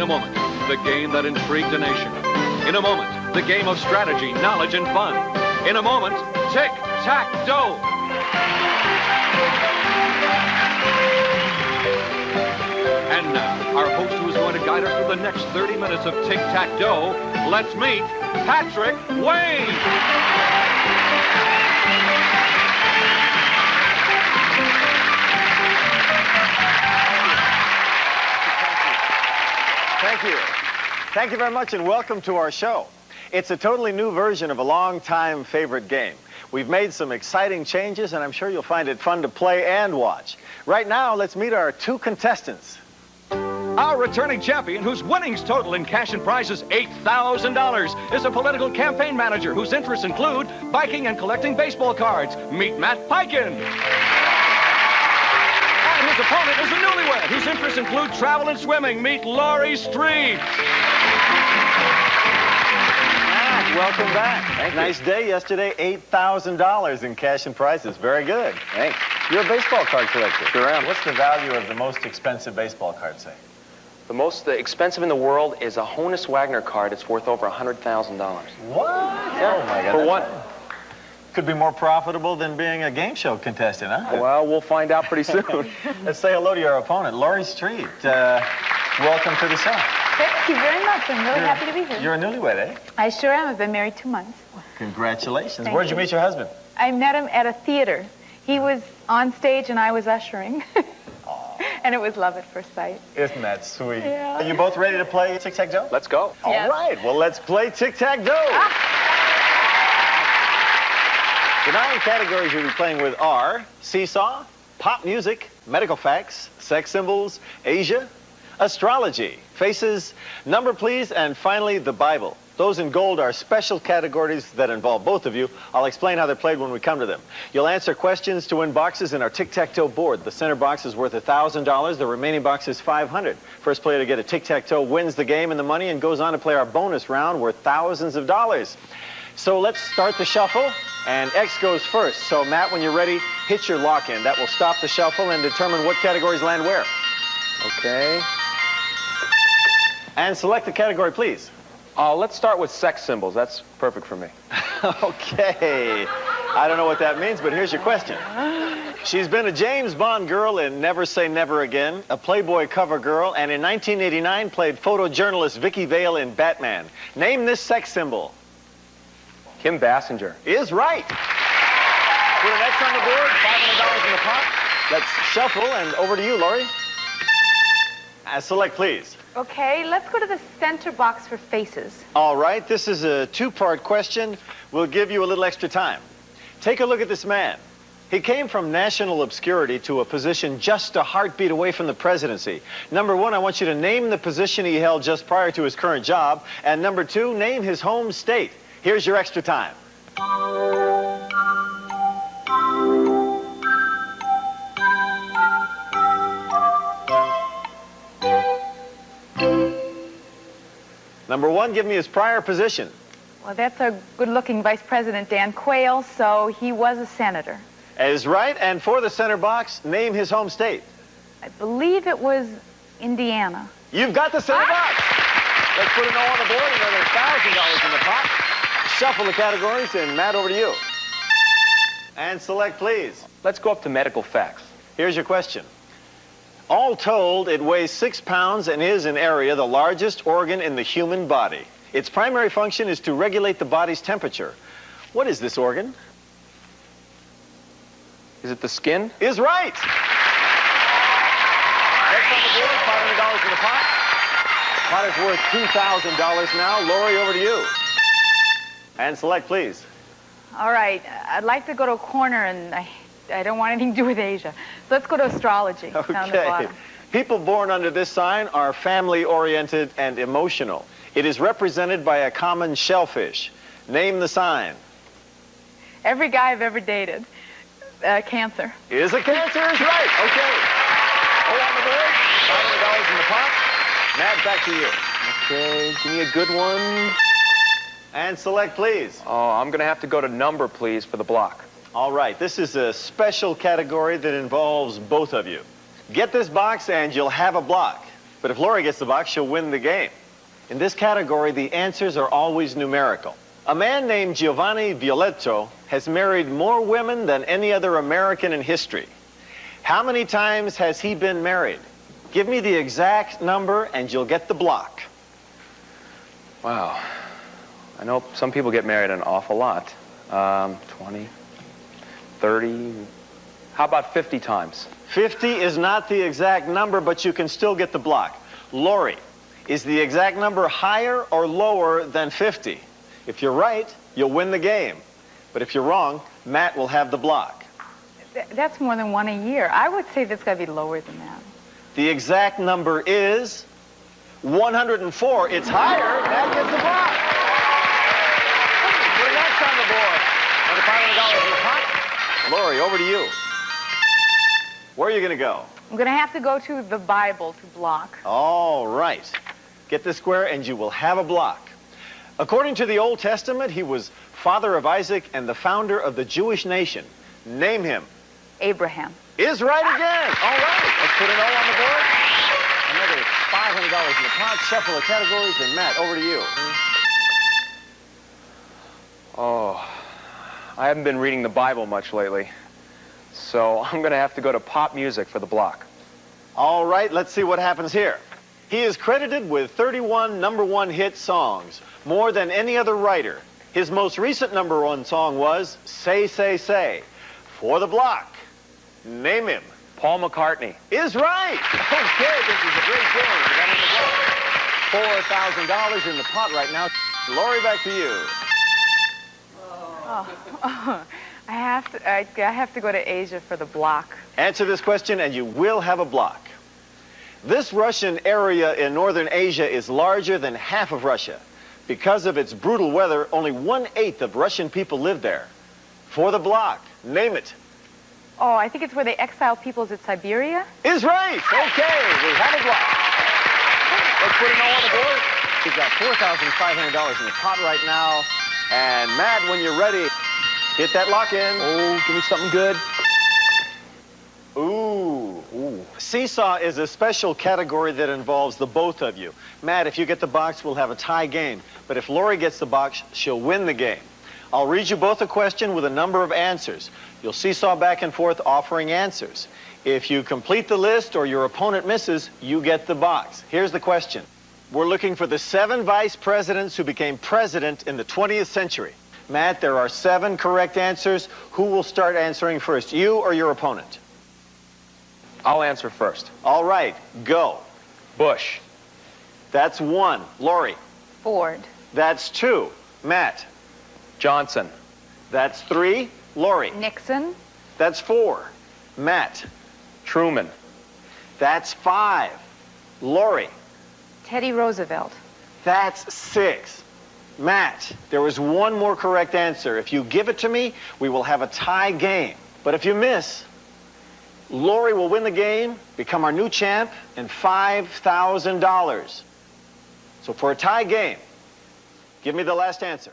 In a moment, the game that intrigued a nation. In a moment, the game of strategy, knowledge, and fun. In a moment, Tic-Tac-Dough. And now, our host who is going to guide us through the next 30 minutes of Tic-Tac-Dough, let's meet Patrick Wayne. Thank you. Thank you very much, and welcome to our show. It's a totally new version of a long-time favorite game. We've made some exciting changes, and I'm sure you'll find it fun to play and watch. Right now, let's meet our two contestants. Our returning champion, whose winnings total in cash and prizes $8,000, is a political campaign manager whose interests include biking and collecting baseball cards. Meet Matt Piken. And his opponent is a newlywed whose interests include travel and swimming. Meet Laurie Street. Welcome back. Nice day yesterday. $8,000 in cash and prizes. Very good. Thanks. You're a baseball card collector. Sure am. What's the value of the most expensive baseball card, say? The most expensive in the world is a Honus Wagner card. It's worth over $100,000. What? Yeah. Oh, my God. For what? Could be more profitable than being a game show contestant, huh? Well, we'll find out pretty soon. Let's say hello to your opponent, Laurie Street. Welcome to the show. Thank you very much. I'm really happy to be here. You're a newlywed, eh? I sure am. I've been married 2 months. Congratulations. Thank Where'd you you. meet your husband? I met him at a theater. He was on stage and I was ushering. And it was love at first sight. Isn't that sweet? Yeah. Are you both ready to play Tic-Tac-Dough? Let's go. Yes. All right. Well, let's play Tic-Tac-Dough. The 9 categories you'll be playing with are Seesaw, pop music, medical facts, sex symbols, Asia, astrology, faces, number please, and finally the Bible. Those in gold are special categories that involve both of you. I'll explain how they're played when we come to them. You'll answer questions to win boxes in our Tic-Tac-Toe board. The center box is worth $1,000. The remaining box is $500. First player to get a Tic-Tac-Toe wins the game and the money and goes on to play our bonus round worth thousands of dollars. So let's start the shuffle, and X goes first. So Matt, when you're ready, hit your lock-in. That will stop the shuffle and determine what categories land where. Okay. And select the category, please. Let's start with sex symbols. That's perfect for me. Okay. I don't know what that means, but here's your question. She's been a James Bond girl in Never Say Never Again, a Playboy cover girl, and in 1989 played photojournalist Vicki Vale in Batman. Name this sex symbol. Kim Basinger. Is right. Put an X on the board, $500 in the pot. Let's shuffle, and over to you, Laurie. Select, please. Okay, let's go to the center box for faces. All right, this is a 2-part question. We'll give you a little extra time. Take a look at this man. He came from national obscurity to a position just a heartbeat away from the presidency. Number 1, I want you to name the position he held just prior to his current job. And number 2, name his home state. Here's your extra time. Number 1, give me his prior position. Well, that's our good-looking Vice President, Dan Quayle, so he was a senator. Is right. And for the center box, name his home state. I believe it was Indiana. You've got the center box. Let's put an O on the board, another $1,000 in the pot. Shuffle the categories, and Matt, over to you. And select, please. Let's go up to medical facts. Here's your question. All told, it weighs 6 pounds and is in area the largest organ in the human body. Its primary function is to regulate the body's temperature. What is this organ? Is it the skin? Is right. Next on the board, $500 in the pot. Pot is worth $2,000 now. Laurie, over to you. And select, please. All right, I'd like to go to a corner, and I don't want anything to do with Asia. So let's go to astrology, down the Okay. bottom. People born under this sign are family-oriented and emotional. It is represented by a common shellfish. Name the sign. Every guy I've ever dated. Cancer. Is a Cancer, is right. Okay. Hold on the board. $500 in the pot. Matt, back to you. Okay, give me a good one. And select, please. Oh, I'm going to have to go to number, please, for the block. All right, this is a special category that involves both of you. Get this box and you'll have a block. But if Lori gets the box, she'll win the game. In this category, the answers are always numerical. A man named Giovanni Violetto has married more women than any other American in history. How many times has he been married? Give me the exact number and you'll get the block. Wow. I know some people get married an awful lot. 20, 30, how about 50 times? 50 is not the exact number, but you can still get the block. Lori, is the exact number higher or lower than 50? If you're right, you'll win the game. But if you're wrong, Matt will have the block. That's more than one a year. I would say that's got to be lower than that. The exact number is 104. It's higher. Matt gets the block. Putting X on the board. $500 in the pot. Lori, over to you. Where are you going to go? I'm going to have to go to the Bible to block. All right. Get this square and you will have a block. According to the Old Testament, he was father of Isaac and the founder of the Jewish nation. Name him. Abraham. Is right again. All right. Let's put an O on the board. Another $500 in the pot. Shuffle the categories. And Matt, over to you. Oh, I haven't been reading the Bible much lately. So I'm going to have to go to pop music for the block. All right. Let's see what happens here. He is credited with 31 #1 hit songs, more than any other writer. His most recent #1 song was Say, Say, Say. For the block, name him. Paul McCartney. Is right. Okay, this is a great game. You got in the block. $4,000 in the pot right now. Lori, back to you. I have to go to Asia for the block. Answer this question and you will have a block. This Russian area in northern Asia is larger than half of Russia. Because of its brutal weather, only 1/8 of Russian people live there. For the block, name it. Oh, I think it's where they exile peoples at Siberia. Is right. Okay, we have a block. Let's put an O on the board. We've got $4,500 in the pot right now. And Matt, when you're ready, hit that lock in. Oh, give me something good. Ooh. Seesaw is a special category that involves the both of you. Matt, if you get the box, we'll have a tie game. But if Lori gets the box, she'll win the game. I'll read you both a question with a number of answers. You'll seesaw back and forth offering answers. If you complete the list or your opponent misses, you get the box. Here's the question. We're looking for the 7 vice presidents who became president in the 20th century. Matt, there are 7 correct answers. Who will start answering first, you or your opponent? I'll answer first. All right, go. Bush. That's 1. Lori. Ford. That's 2. Matt. Johnson. That's 3. Lori. Nixon. That's 4. Matt. Truman. That's 5. Lori. Teddy Roosevelt. That's 6. Matt, there was 1 more correct answer. If you give it to me, we will have a tie game. But if you miss, Lori will win the game, become our new champ, and $5,000. So for a tie game, give me the last answer.